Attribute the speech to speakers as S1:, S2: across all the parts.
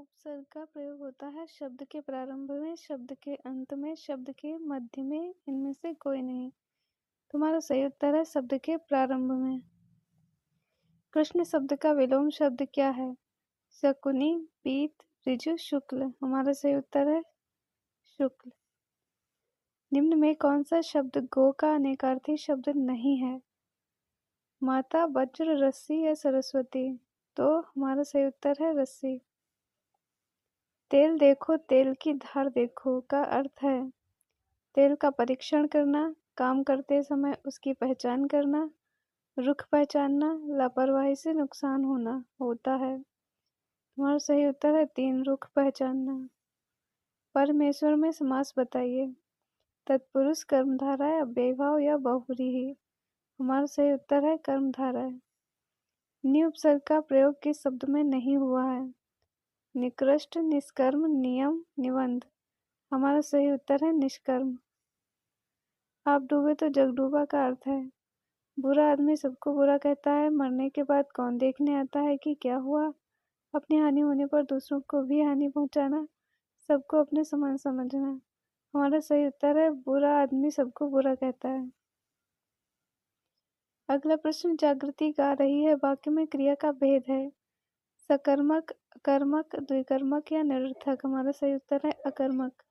S1: उपसर्ग का प्रयोग होता है शब्द के प्रारंभ में, शब्द के अंत में, शब्द के मध्य में, इनमें से कोई नहीं। तुम्हारा सही उत्तर है शब्द के प्रारंभ में। कृष्ण शब्द का विलोम शब्द क्या है? शकुनी, पीत, ऋजु, शुक्ल। हमारा सही उत्तर है शुक्ल। निम्न में कौन सा शब्द गो का अनेकार्थी शब्द नहीं है? माता, वज्र, रस्सी या सरस्वती। तो हमारा सही उत्तर है रस्सी। तेल देखो तेल की धार देखो का अर्थ है तेल का परीक्षण करना, काम करते समय उसकी पहचान करना, रुख पहचानना, लापरवाही से नुकसान होना होता है। तुम्हारा सही उत्तर है 3, रुख पहचानना। परमेश्वर में समास बताइए। तत्पुरुष, कर्मधारय, अव्ययीभाव या बहुव्रीहि। हमारा सही उत्तर है कर्मधारय। नि उपसर्ग का प्रयोग किस शब्द में नहीं हुआ है? निकृष्ट, निष्कर्म, नियम, निबंध। हमारा सही उत्तर है निष्कर्म। आप डूबे तो जग डूबा का अर्थ है बुरा आदमी सबको बुरा कहता है, मरने के बाद कौन देखने आता है कि क्या हुआ, अपनी हानि होने पर दूसरों को भी हानि पहुंचाना, सबको अपने समान समझना। हमारा सही उत्तर है बुरा आदमी सबको बुरा कहता है। अगला प्रश्न, जागृति गा रही है वाक्य में क्रिया का भेद है सकर्मक, अकर्मक, द्विकर्मक या निरर्थक। हमारा सही उत्तर है अकर्मक।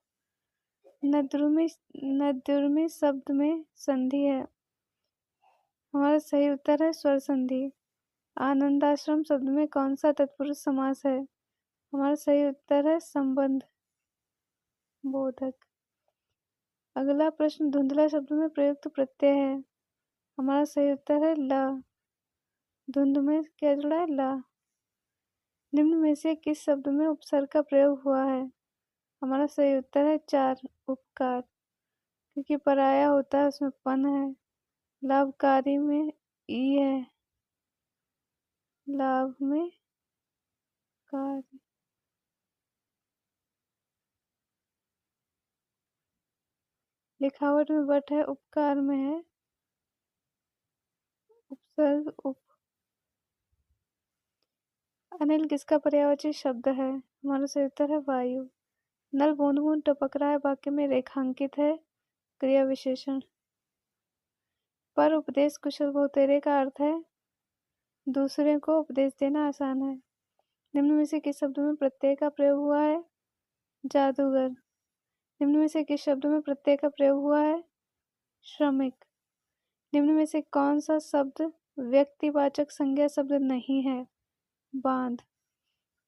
S1: नद्युर्मी शब्द में संधि है। हमारा सही उत्तर है स्वर संधि। आनंदाश्रम शब्द में कौन सा तत्पुरुष समास है? हमारा सही उत्तर है संबंध बोधक। अगला प्रश्न, धुंधला शब्द में प्रयुक्त प्रत्यय है। हमारा सही उत्तर है ला। धुंध में क्या जुड़ा है? ला। निम्न में से किस शब्द में उपसर्ग का प्रयोग हुआ है? हमारा सही उत्तर है 4, उपकार। क्योंकि पराया होता है उसमें पन है। लाभकारी में ई है, लाभ में कार्य। लिखावट में बट है, उपकार में है उपसर्ग उप। अनिल किसका पर्यायवाची शब्द है? हमारा सही उत्तर है वायु। नल बूंद बूंद टपक रहा है वाक्य में रेखांकित है क्रिया विशेषण। पर उपदेश कुशल बहुतेरे का अर्थ है दूसरे को उपदेश देना आसान है। निम्न में से किस शब्द में प्रत्यय का प्रयोग हुआ है? जादूगर। निम्न में से किस शब्द में प्रत्यय का प्रयोग हुआ है? श्रमिक। निम्न में से कौन सा शब्द व्यक्तिवाचक संज्ञा शब्द नहीं है? बांध।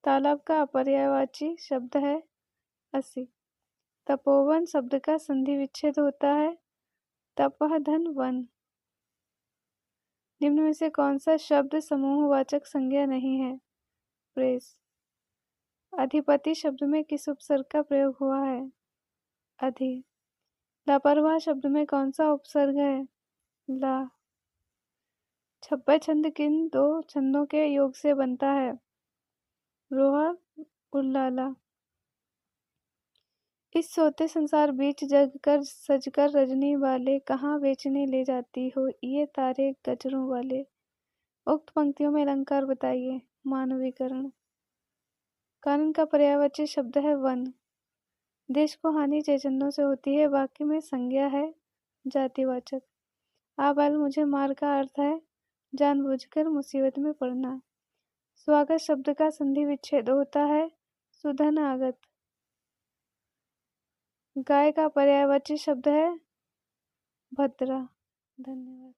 S1: तालाब का अपर्यायवाची शब्द है असी। तपोवन शब्द का संधि विच्छेद होता है तपह धन वन। निम्न में से कौन सा शब्द समूहवाचक संज्ञा नहीं है? प्रेस। अधिपति शब्द में किस उपसर्ग का प्रयोग हुआ है? अधि। लापरवाह शब्द में कौन सा उपसर्ग है? ला। छप्पर छंद किन 2 छंदों के योग से बनता है? रोहा, उल्लाला। इस सोते संसार बीच जग कर सजकर रजनी वाले कहाँ बेचने ले जाती हो ये तारे गजरों वाले। उक्त पंक्तियों में अलंकार बताइए। मानवीकरण। कानून का पर्यायवाची शब्द है वन। देश को हानि जयचंदों से होती है वाक्य में संज्ञा है जातिवाचक। आबाल मुझे मार का अर्थ है जानबूझकर मुसीबत में पड़ना। स्वागत शब्द का संधि विच्छेद होता है सुधन आगत। गाय का पर्यायवाची शब्द है भद्रा। धन्यवाद।